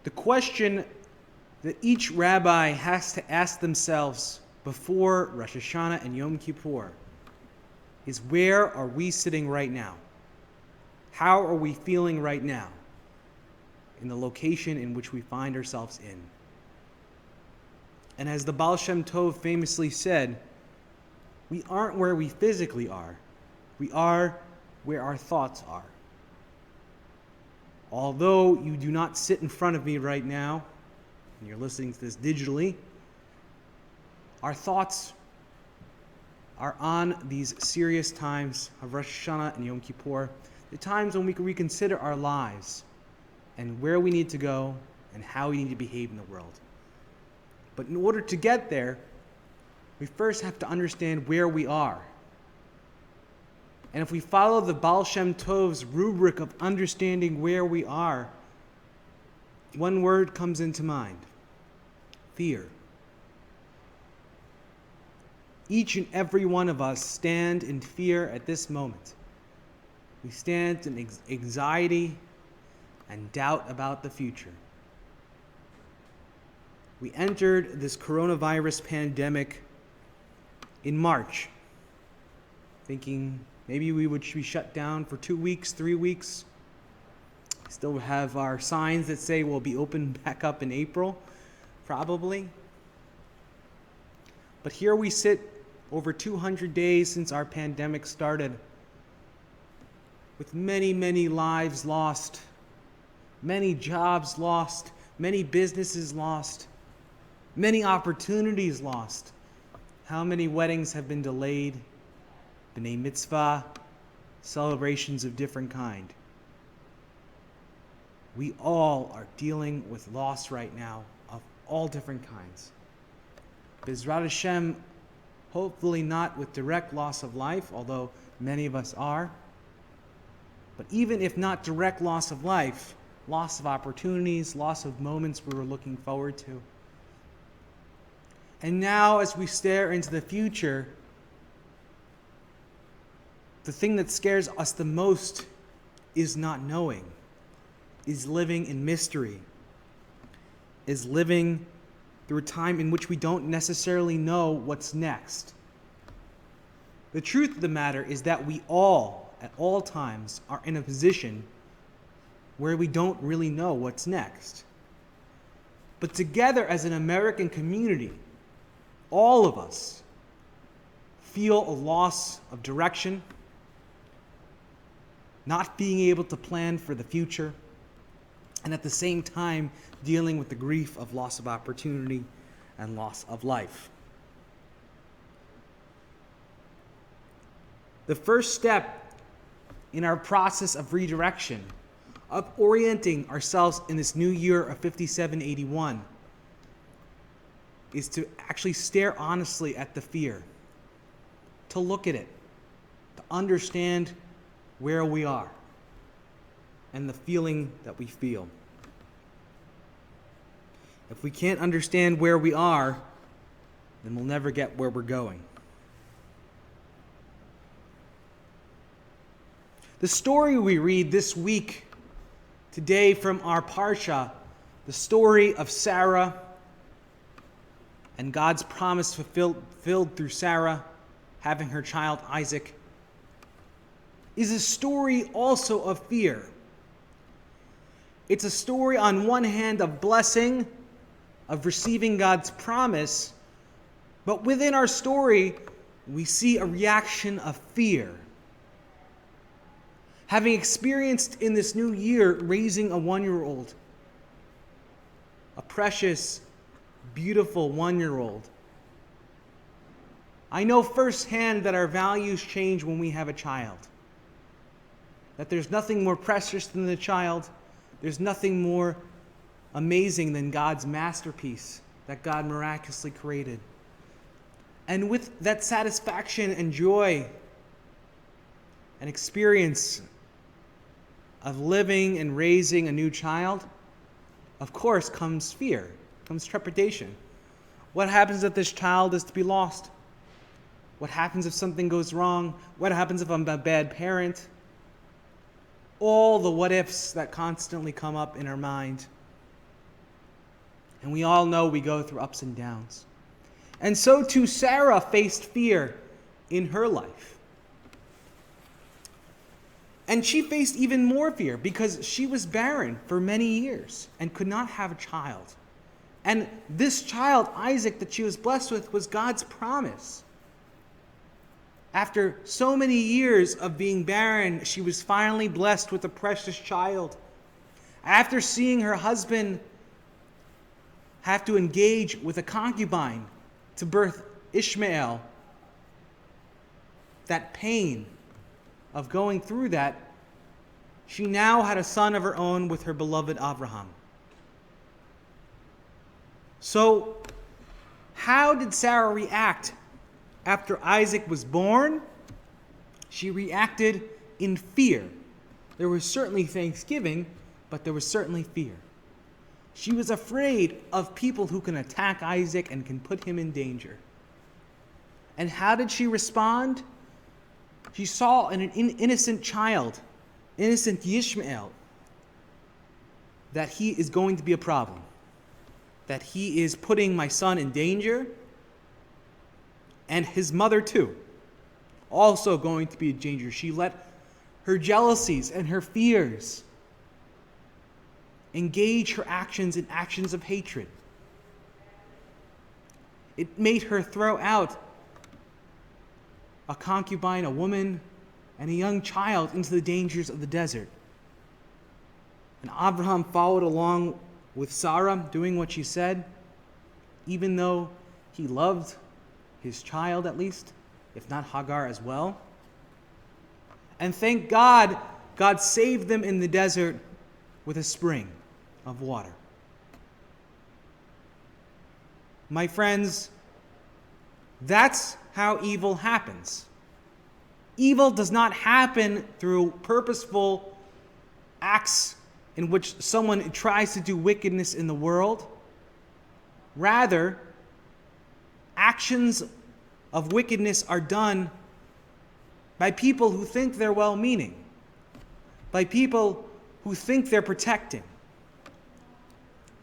The question that each rabbi has to ask themselves before Rosh HaShannah and Yom Kippur is, where are we sitting right now? How are we feeling right now in the location in which we find ourselves in? And as the Baal Shem Tov famously said, we aren't where we physically are. We are where our thoughts are. Although you do not sit in front of me right now, and you're listening to this digitally, our thoughts are on these serious times of Rosh Hashanah and Yom Kippur, the times when we can reconsider our lives and where we need to go and how we need to behave in the world. But in order to get there, we first have to understand where we are. And if we follow the Baal Shem Tov's rubric of understanding where we are, one word comes into mind: fear. Each and every one of us stand in fear at this moment. We stand in anxiety and doubt about the future. We entered this coronavirus pandemic in March, thinking maybe we would be shut down for 2 weeks, 3 weeks. Still have our signs that say we'll be open back up in April, probably. But here we sit, over 200 days since our pandemic started, with many, many lives lost, many jobs lost, many businesses lost, many opportunities lost. How many weddings have been delayed? B'nai mitzvah, celebrations of different kind. We all are dealing with loss right now of all different kinds. B'ezrat Hashem, hopefully not with direct loss of life, although many of us are. But even if not direct loss of life, loss of opportunities, loss of moments we were looking forward to. And now as we stare into the future, the thing that scares us the most is not knowing, is living in mystery, is living through a time in which we don't necessarily know what's next. The truth of the matter is that we all, at all times, are in a position where we don't really know what's next. But together as an American community, all of us feel a loss of direction, not being able to plan for the future, and at the same time dealing with the grief of loss of opportunity and loss of life. The first step in our process of redirection, of orienting ourselves in this new year of 5781, is to actually stare honestly at the fear, to look at it, to understand where we are and the feeling that we feel. If we can't understand where we are, then we'll never get where we're going. The story we read this week, today from our Parsha, the story of Sarah and God's promise fulfilled through Sarah having her child Isaac, is a story also of fear. It's a story on one hand of blessing, of receiving God's promise, but within our story, we see a reaction of fear. Having experienced in this new year raising a 1-year-old, a precious, beautiful 1-year-old, I know firsthand that our values change when we have a child. That there's nothing more precious than the child. There's nothing more amazing than God's masterpiece that God miraculously created. And with that satisfaction and joy and experience of living and raising a new child, of course comes fear, comes trepidation. What happens if this child is to be lost? What happens if something goes wrong? What happens if I'm a bad parent? All the what ifs that constantly come up in our mind. And we all know we go through ups and downs. And so too Sarah faced fear in her life. And she faced even more fear because she was barren for many years and could not have a child. And this child, Isaac, that she was blessed with, was God's promise. After so many years of being barren, she was finally blessed with a precious child. After seeing her husband have to engage with a concubine to birth Ishmael, that pain of going through that, she now had a son of her own with her beloved Abraham. So, how did Sarah react after Isaac was born? She reacted in fear. There was certainly thanksgiving, but there was certainly fear. She was afraid of people who can attack Isaac and can put him in danger. And how did she respond? She saw an innocent child, innocent Ishmael, that he is going to be a problem, that he is putting my son in danger, and his mother too, also going to be in danger. She let her jealousies and her fears engage her actions in actions of hatred. It made her throw out a concubine, a woman, and a young child into the dangers of the desert. And Abraham followed along with Sarah, doing what she said, even though he loved his child at least, if not Hagar as well. And thank God, God saved them in the desert with a spring of water. My friends, that's how evil happens. Evil does not happen through purposeful acts in which someone tries to do wickedness in the world. Rather, actions of wickedness are done by people who think they're well-meaning, by people who think they're protecting.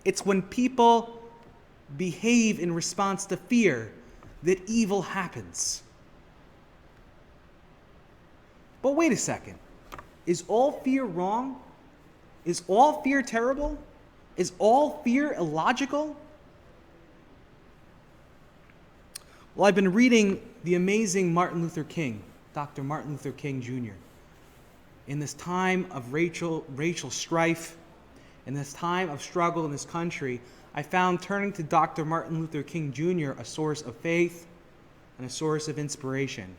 It's when people behave in response to fear that evil happens. But wait a second. Is all fear wrong? Is all fear terrible? Is all fear illogical? Well, I've been reading the amazing Martin Luther King, Dr. Martin Luther King Jr. In this time of racial strife, in this time of struggle in this country, I found turning to Dr. Martin Luther King Jr. a source of faith and a source of inspiration.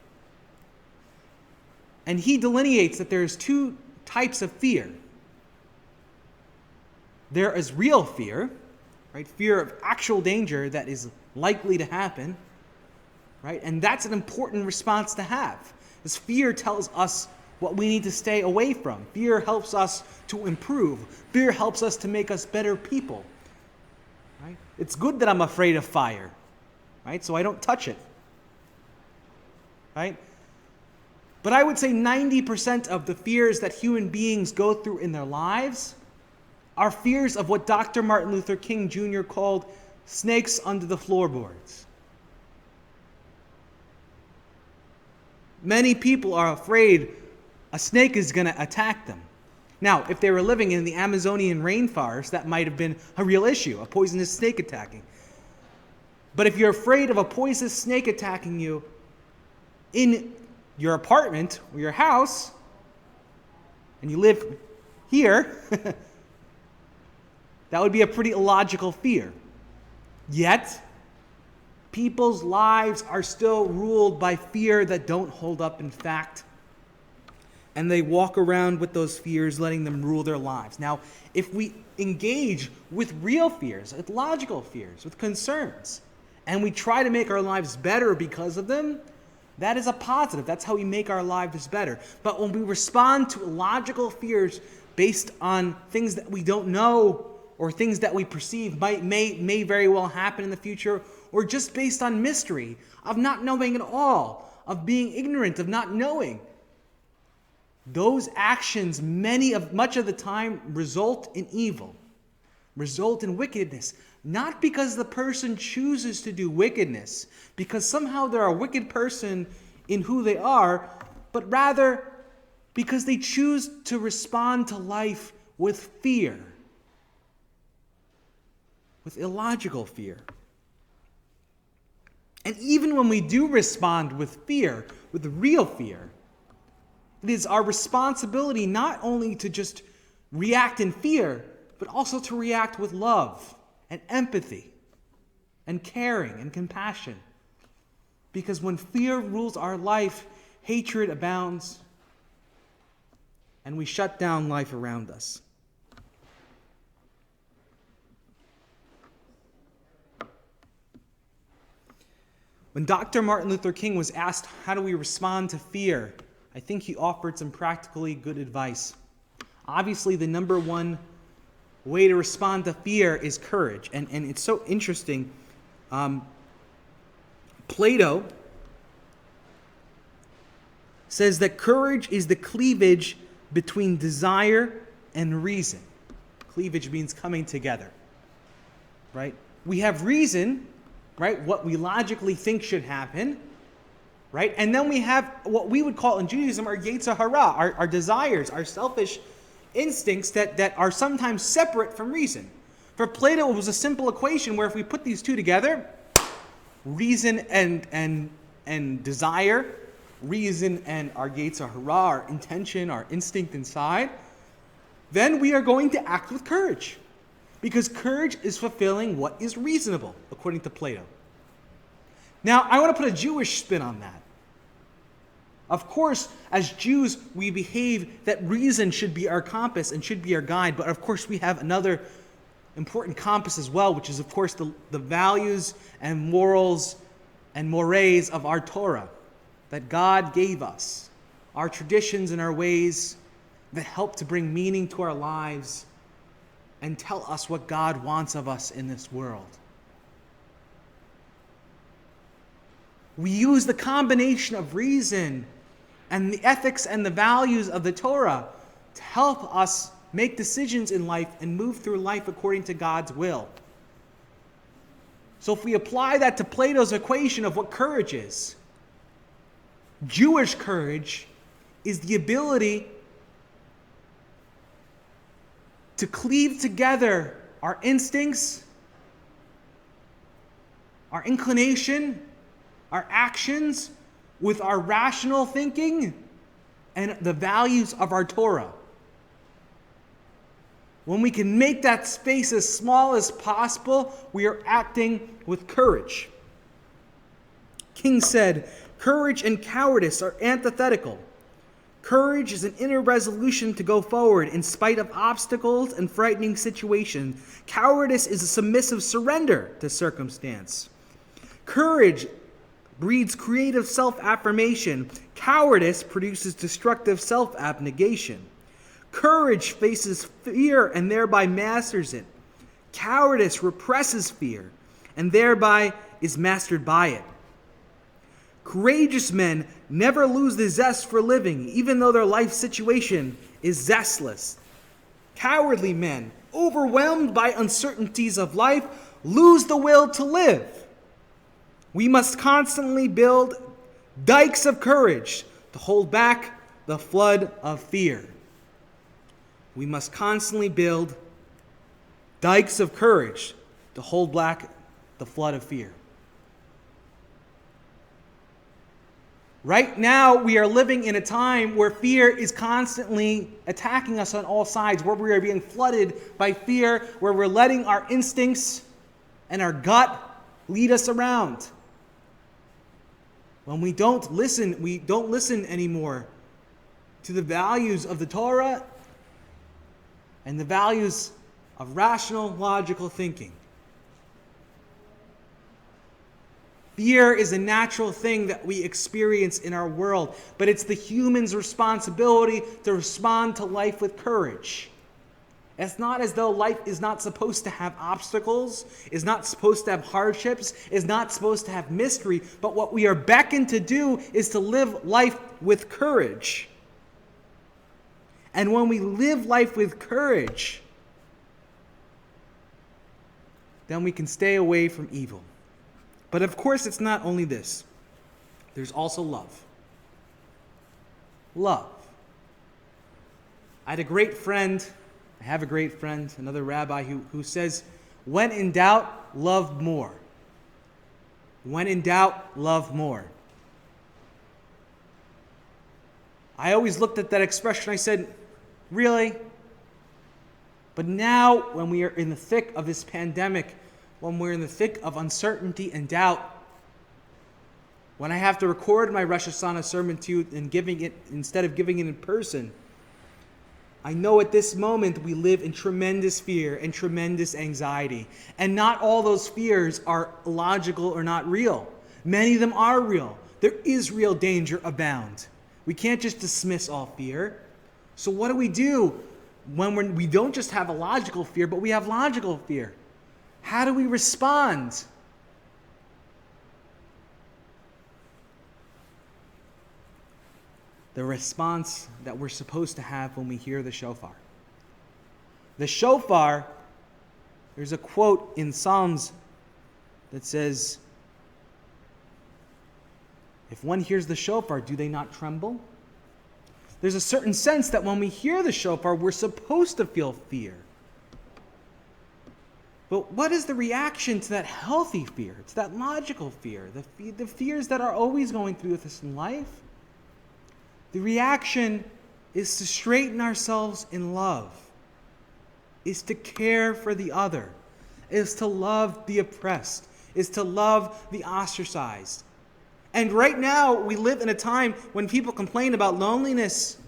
And he delineates that there's two types of fear. There is real fear, right? Fear of actual danger that is likely to happen, right? And that's an important response to have. This fear tells us what we need to stay away from. Fear helps us to improve. Fear helps us to make us better people, right? It's good that I'm afraid of fire, right? So I don't touch it, right? But I would say 90% of the fears that human beings go through in their lives are fears of what Dr. Martin Luther King Jr. called snakes under the floorboards. Many people are afraid a snake is going to attack them. Now, if they were living in the Amazonian rainforest, that might have been a real issue, a poisonous snake attacking. But if you're afraid of a poisonous snake attacking you in your apartment or your house, and you live here, that would be a pretty illogical fear. Yet, people's lives are still ruled by fear that don't hold up in fact. And they walk around with those fears, letting them rule their lives. Now, if we engage with real fears, with logical fears, with concerns, and we try to make our lives better because of them, that is a positive. That's how we make our lives better. But when we respond to illogical fears based on things that we don't know or things that we perceive may very well happen in the future, or just based on mystery, of not knowing at all, of being ignorant, of not knowing, those actions much of the time result in evil, result in wickedness. Not because the person chooses to do wickedness, because somehow they're a wicked person in who they are, but rather because they choose to respond to life with fear, with illogical fear. And even when we do respond with fear, with real fear, it is our responsibility not only to just react in fear, but also to react with love and empathy and caring and compassion. Because when fear rules our life, hatred abounds, and we shut down life around us. When Dr. Martin Luther King was asked, how do we respond to fear? I think he offered some practically good advice. Obviously, the number one way to respond to fear is courage. And it's so interesting. Plato says that courage is the cleavage between desire and reason. Cleavage means coming together, right? We have reason, right? What we logically think should happen, right? And then we have what we would call in Judaism our Yetzer Hara, our desires, our selfish instincts that are sometimes separate from reason. For Plato, it was a simple equation where if we put these two together, reason and desire, reason and our Yetzer Hara, our intention, our instinct inside, then we are going to act with courage. Because courage is fulfilling what is reasonable, according to Plato. Now, I want to put a Jewish spin on that. Of course, as Jews, we behave that reason should be our compass and should be our guide, but of course we have another important compass as well, which is of course the values and morals and mores of our Torah that God gave us, our traditions and our ways that help to bring meaning to our lives and tell us what God wants of us in this world. We use the combination of reason and the ethics and the values of the Torah to help us make decisions in life and move through life according to God's will. So if we apply that to Plato's equation of what courage is, Jewish courage is the ability to cleave together our instincts, our inclination, our actions with our rational thinking and the values of our Torah. When we can make that space as small as possible, we are acting with courage. King said, courage and cowardice are antithetical. Courage is an inner resolution to go forward in spite of obstacles and frightening situations. Cowardice is a submissive surrender to circumstance. Courage breeds creative self-affirmation. Cowardice produces destructive self-abnegation. Courage faces fear and thereby masters it. Cowardice represses fear and thereby is mastered by it. Courageous men never lose the zest for living, even though their life situation is zestless. Cowardly men, overwhelmed by uncertainties of life, lose the will to live. We must constantly build dikes of courage to hold back the flood of fear. We must constantly build dikes of courage to hold back the flood of fear. Right now, we are living in a time where fear is constantly attacking us on all sides, where we are being flooded by fear, where we're letting our instincts and our gut lead us around. When we don't listen anymore to the values of the Torah and the values of rational, logical thinking. Fear is a natural thing that we experience in our world, but it's the human's responsibility to respond to life with courage. It's not as though life is not supposed to have obstacles, is not supposed to have hardships, is not supposed to have mystery, but what we are beckoned to do is to live life with courage. And when we live life with courage, then we can stay away from evil. But of course, it's not only this. There's also love. Love. I have a great friend, another rabbi, who says, when in doubt, love more. When in doubt, love more. I always looked at that expression, I said, really? But now, when we are in the thick of this pandemic, when we're in the thick of uncertainty and doubt, when I have to record my Rosh HaShannah sermon to you and giving it instead of giving it in person, I know at this moment we live in tremendous fear and tremendous anxiety. And not all those fears are logical or not real. Many of them are real. There is real danger abound. We can't just dismiss all fear. So what do we do when we don't just have a logical fear, but we have logical fear? How do we respond? The response that we're supposed to have when we hear the shofar. The shofar, there's a quote in Psalms that says, if one hears the shofar, do they not tremble? There's a certain sense that when we hear the shofar, we're supposed to feel fear. But what is the reaction to that healthy fear, to that logical fear, the fears that are always going through with us in life? The reaction is to straighten ourselves in love, is to care for the other, is to love the oppressed, is to love the ostracized. And right now, we live in a time when people complain about loneliness,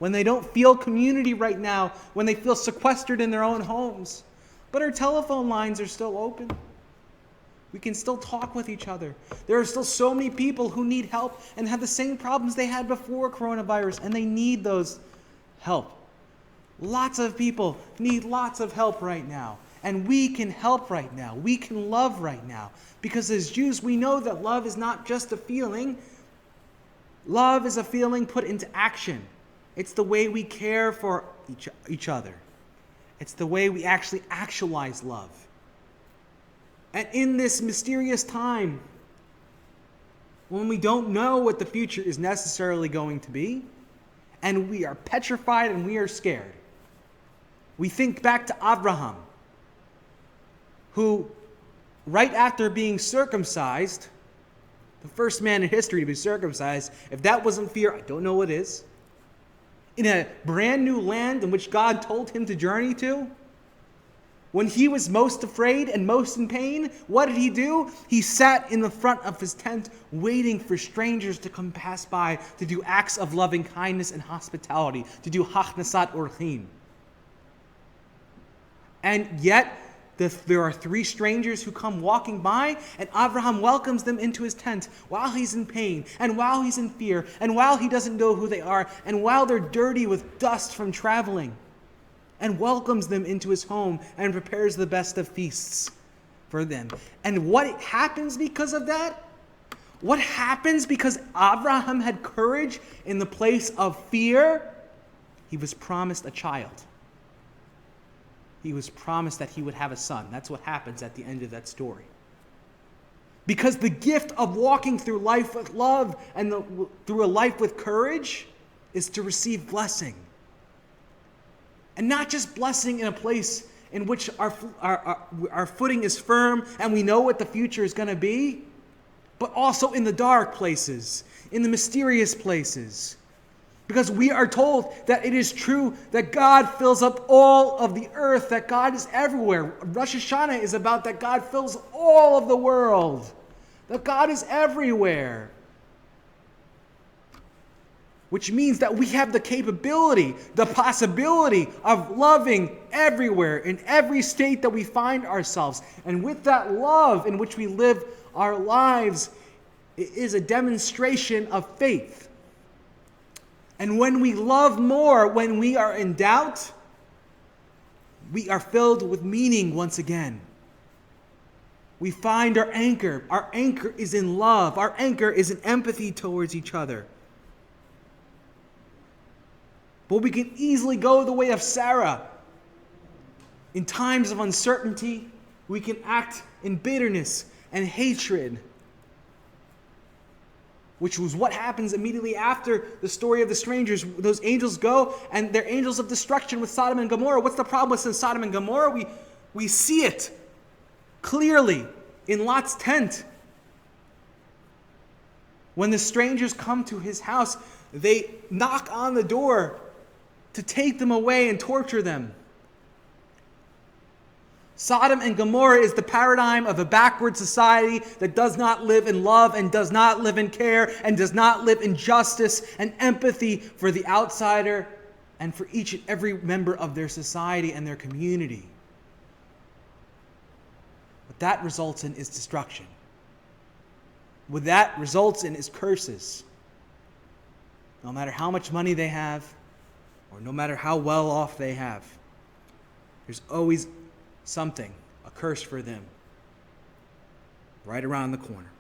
when they don't feel community right now, when they feel sequestered in their own homes. But our telephone lines are still open. We can still talk with each other. There are still so many people who need help and have the same problems they had before coronavirus, and they need those help. Lots of people need lots of help right now. And we can help right now. We can love right now. Because as Jews, we know that love is not just a feeling. Love is a feeling put into action. It's the way we care for each other. It's the way we actually actualize love. And in this mysterious time, when we don't know what the future is necessarily going to be, and we are petrified and we are scared, we think back to Abraham, who, right after being circumcised, the first man in history to be circumcised, if that wasn't fear, I don't know what is. In a brand new land in which God told him to journey to, when he was most afraid and most in pain, what did he do? He sat in the front of his tent waiting for strangers to come pass by to do acts of loving kindness and hospitality, to do hachnasat orchim. And yet, there are 3 strangers who come walking by, and Abraham welcomes them into his tent while he's in pain, and while he's in fear, and while he doesn't know who they are, and while they're dirty with dust from traveling, and welcomes them into his home and prepares the best of feasts for them. And what happens because of that? What happens because Abraham had courage in the place of fear? He was promised a child. He was promised that he would have a son. That's what happens at the end of that story. Because the gift of walking through life with love and through a life with courage is to receive blessing. And not just blessing in a place in which our footing is firm and we know what the future is going to be, but also in the dark places, in the mysterious places. Because we are told that it is true that God fills up all of the earth, that God is everywhere. Rosh HaShannah is about that God fills all of the world, that God is everywhere. Which means that we have the capability, the possibility of loving everywhere, in every state that we find ourselves. And with that love in which we live our lives, it is a demonstration of faith. And when we love more, when we are in doubt, we are filled with meaning once again. We find our anchor. Our anchor is in love. Our anchor is in empathy towards each other. But we can easily go the way of Sarah. In times of uncertainty, We can act in bitterness and hatred, which was what happens immediately after the story of the strangers. Those angels go, and they're angels of destruction with Sodom and Gomorrah. What's the problem with Sodom and Gomorrah? We see it clearly in Lot's tent. When the strangers come to his house, they knock on the door to take them away and torture them. Sodom and Gomorrah is the paradigm of a backward society that does not live in love and does not live in care and does not live in justice and empathy for the outsider and for each and every member of their society and their community. What that results in is destruction. What that results in is curses. No matter how much money they have, or no matter how well off they have, there's always something, a curse for them, right around the corner.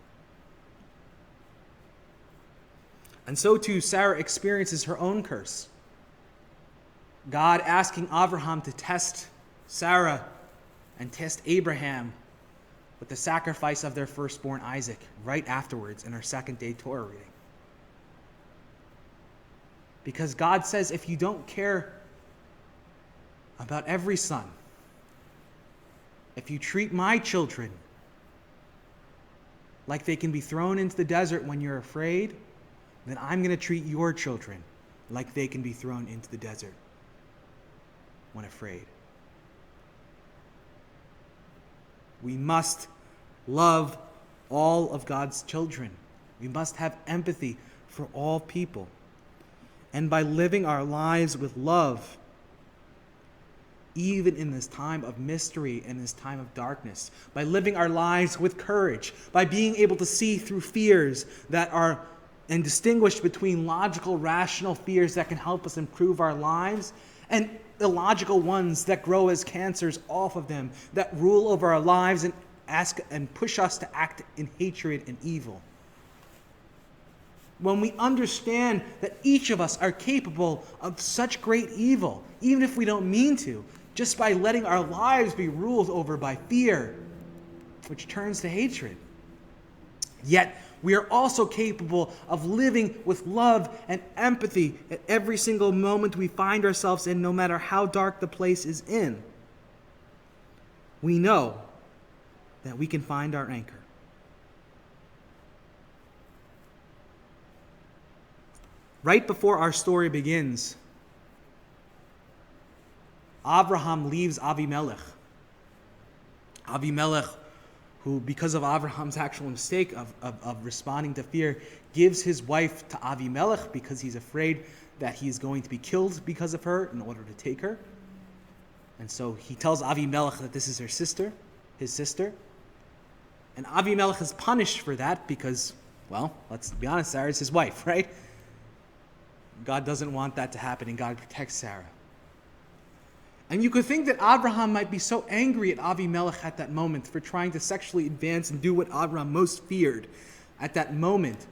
And so too, Sarah experiences her own curse. God asking Abraham to test Sarah and test Abraham with the sacrifice of their firstborn Isaac right afterwards in our second day Torah reading. Because God says, if you don't care about every son, if you treat my children like they can be thrown into the desert when you're afraid, then I'm going to treat your children like they can be thrown into the desert when afraid. We must love all of God's children. We must have empathy for all people. And by living our lives with love, even in this time of mystery and this time of darkness, by living our lives with courage, by being able to see through fears that are and distinguish between logical, rational fears that can help us improve our lives and illogical ones that grow as cancers off of them, that rule over our lives and ask and push us to act in hatred and evil. When we understand that each of us are capable of such great evil, even if we don't mean to, just by letting our lives be ruled over by fear, which turns to hatred. Yet, we are also capable of living with love and empathy at every single moment we find ourselves in, no matter how dark the place is in. We know that we can find our anchor. Right before our story begins, Abraham leaves Avimelech. Avimelech, who, because of Abraham's actual mistake of responding to fear, gives his wife to Avimelech because he's afraid that he's going to be killed because of her in order to take her. And so he tells Avimelech that this is her sister, his sister. And Avimelech is punished for that because, well, let's be honest, Sarah is his wife, right? God doesn't want that to happen, and God protects Sarah. And you could think that Abraham might be so angry at Avimelech at that moment for trying to sexually advance and do what Abraham most feared at that moment,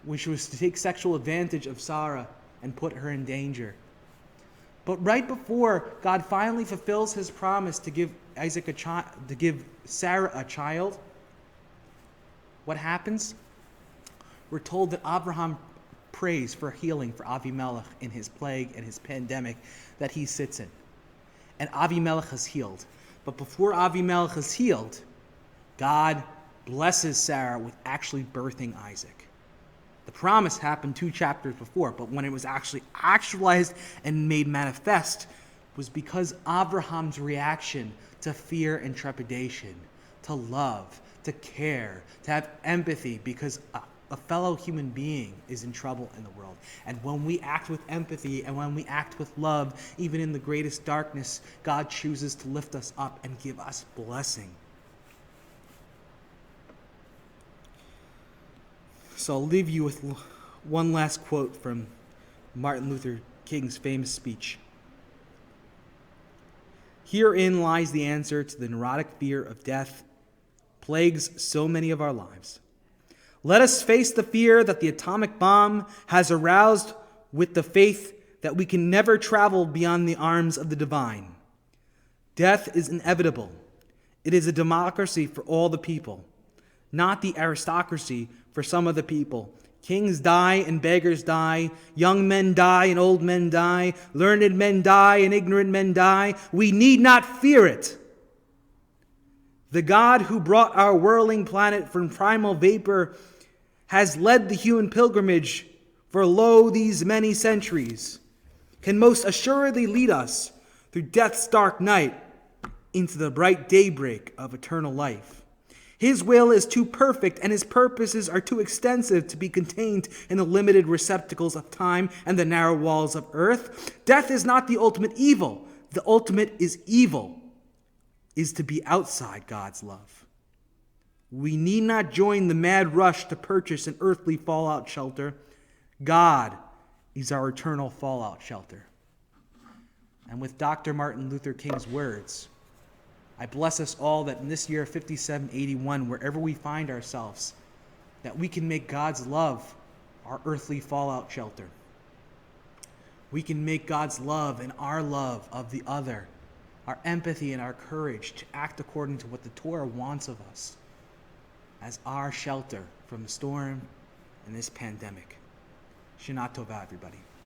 which was to take sexual advantage of Sarah and put her in danger. But right before God finally fulfills his promise to give Sarah a child, what happens? We're told that Abraham prays for healing for Avimelech in his plague and his pandemic that he sits in. And Avimelech is healed. But before Avimelech is healed, God blesses Sarah with actually birthing Isaac. The promise happened 2 chapters before, but when it was actually actualized and made manifest was because Abraham's reaction to fear and trepidation, to love, to care, to have empathy, because a fellow human being is in trouble in the world. And when we act with empathy and when we act with love, even in the greatest darkness, God chooses to lift us up and give us blessing. So I'll leave you with one last quote from Martin Luther King's famous speech. Herein lies the answer to the neurotic fear of death plagues so many of our lives. Let us face the fear that the atomic bomb has aroused with the faith that we can never travel beyond the arms of the divine. Death is inevitable. It is a democracy for all the people, not the aristocracy for some of the people. Kings die and beggars die. Young men die and old men die. Learned men die and ignorant men die. We need not fear it. The God who brought our whirling planet from primal vapor has led the human pilgrimage for lo these many centuries, can most assuredly lead us through death's dark night into the bright daybreak of eternal life. His will is too perfect and his purposes are too extensive to be contained in the limited receptacles of time and the narrow walls of earth. Death is not the ultimate evil. The ultimate evil is to be outside God's love. We need not join the mad rush to purchase an earthly fallout shelter. God is our eternal fallout shelter. And with Dr. Martin Luther King's words, I bless us all that in this year 5781, wherever we find ourselves, that we can make God's love our earthly fallout shelter. We can make God's love and our love of the other, our empathy and our courage to act according to what the Torah wants of us as our shelter from the storm and this pandemic. Shana Tova, everybody.